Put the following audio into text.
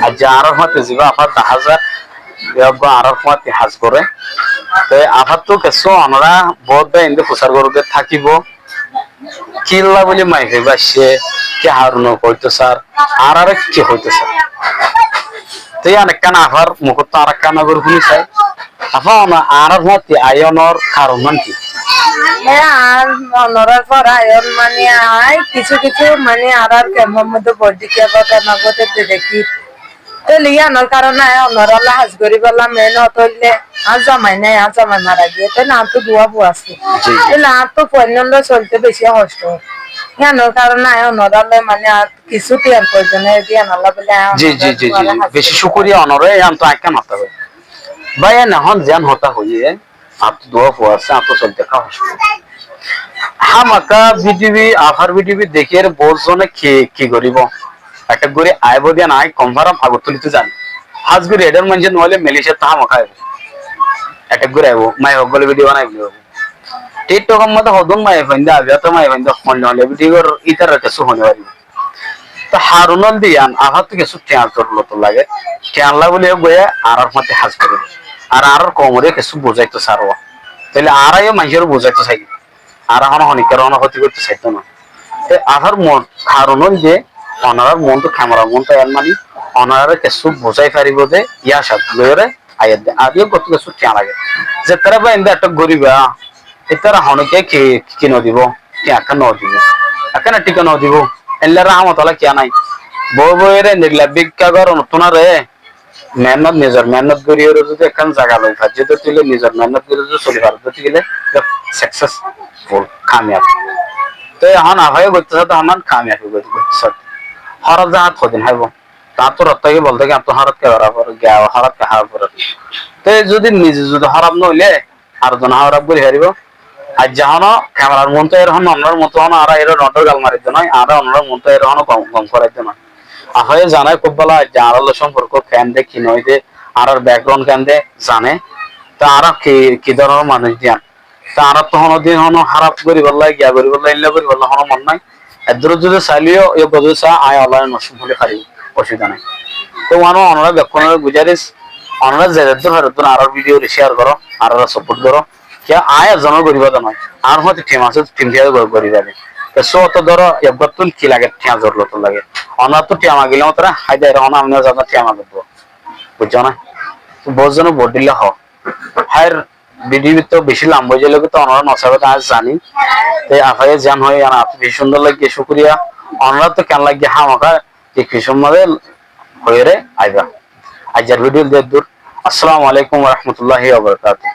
আজ আরো হতে যাবে আফার 10,000 আরো হতে হাজ করে তো আফার তো কিছু আমরা বহুত ইন্দে প্রচার করবে থাকিব কিল্লা বলে মাইফে বাসে কে হারুন হইতো স্যার আর কি হইতো স্যার তো অনেক কান আফার মুখত আর কানা করে শুনি চাই আফা আর হতে আয়নর কারণ কি আর মনোরার পর আয়ন মানে আয় কিছু কিছু মানে আর কেমন মধ্যে বর্দিকে নগদে দেখি তো লিয়ানোর কারণে অনরালা হাজ করি বললাম মেন হতলে আর জামাই নাই আর জামাই মারা গিয়ে তো না তো দুয়া বু আছে তাহলে আর তো পণ্য চলতে বেশি কষ্ট ইয়ানোর কারণে অনরালে মানে আর কিছু টিয়ার প্রয়োজনে দিয়ে আনালা বলে জি জি জি জি বেশি শুকরিয়া অনরে আম তো আইকা মাতা হবে ভাই না হন জান হতা হইয়ে आप तो दुआ हुआ से आप तो सब देखा हो हम का ভিডিবি আফার ভিডিবি দেখে বলছনে কি করিব একটা করে আইব দিয়া নাই কনফার্ম আগতুলিতে জানি আজ করে এডার মঞ্জন হলে মেলিশে তা মাখাই একটা করে আইব মাই হগলে ভিডিও বানাই বলিব টিকটক মধ্যে হদম মাই ফাইন্দা আবিয়া তো মাই ফাইন্দা ফোন হলে ভিডিওর ইতার কিছু হনে পারিব তো হারুনল দিয়ান আফার তো কিছু টিয়ার করলো তো লাগে টিয়ারলা বলে গয়ে আর মতে হাজ করে আর কমরে কিছু বোঝাইতো সারওয়া তাহলে আরাইও মানুষের বোঝাইতো চাই আর এখন হনিকার ক্ষতি করতে চাইতো না আধার মন কারণ যে অনারার মন তো ক্যামেরার মন তো এর মানে অনারা কিছু বোঝাই পারিব যে ইয়া সব লয়রে আয়াত দে আদিও কত কিছু টিয়া লাগে যে তারা বা ইন্দা একটা গরিবা এতারা হনকে কি ন দিব টিয়াকা ন দিব এখানে টিকা ন দিব এল্লা রহমতলা কিয়া নাই বউ বউরে নিগলা বিজ্ঞাগর নতুনারে মেহনত নিজের মেহনত করিয়ে যদি এখন জায়গা লই ফাজে তো তুলে নিজের মেহনত করে যদি চলি পারবে গেলে সাকসেসফুল কামিয়াব তো এখন আভাই করতে তো আমার কামিয়াবি করতে হরত জাহাত কদিন হাইব তার তো রত্তাকে বলতে কি তো হরত কে বরাবর গা হরত কে হার পর তো যদি নিজে যদি হরাব নইলে আর জন হরাব করে হারিব আর যখন ক্যামেরার মন তো এরকম অন্যর মতো হন আর এর নটর গাল মারিত নয় আর অন্যর মন তো এরকম কম করাইতে নয় আহারে জানাই খুব ভালো যে আর সম্পর্ক কেন দে কি নয় দে আর ব্যাকগ্রাউন্ড কেন দে জানে তা আর কি ধরনের মানুষ দিয়ান তা আর তো দিন হন হারাপ করি বললাই গিয়া করি বললাই ইল্লা করি বললা হন মন নাই এদর যদি চাইলেও এ বদলসা আয় আল্লাহ নসিব হলে খারি অসুবিধা নাই তো মানুষ অনরা ব্যাকগ্রাউন্ডের গুজারিস অনরা যে ভারত আর ভিডিও শেয়ার করো আর সাপোর্ট করো কে আয় জনের করিব নয় আর হয়তো টিম আছে টিম দিয়ে করি যাবে সো তো ধরো এবতুল কি লাগে টিয়া জরলো তো লাগে অনা তো টিয়া মাগিলে তোরা হাইদা এর অনা আমরা যাতে টিয়া মাগব বুঝছো না বোঝনো বডিলে হ হার ভিডিও তো বেশি লম্বা হয়ে গেলে তো অনরা নসাবে আজ জানি তাই আফায়ে জান হয় আর আপনি বেশি সুন্দর লাগে শুকরিয়া অনরা তো কেন লাগে হামাকা এই কিসমে হয়ে রে আইবা আজকের ভিডিও দিয়ে দূর আসসালামু আলাইকুম ওয়া রাহমাতুল্লাহি ওয়া বারাকাতুহু।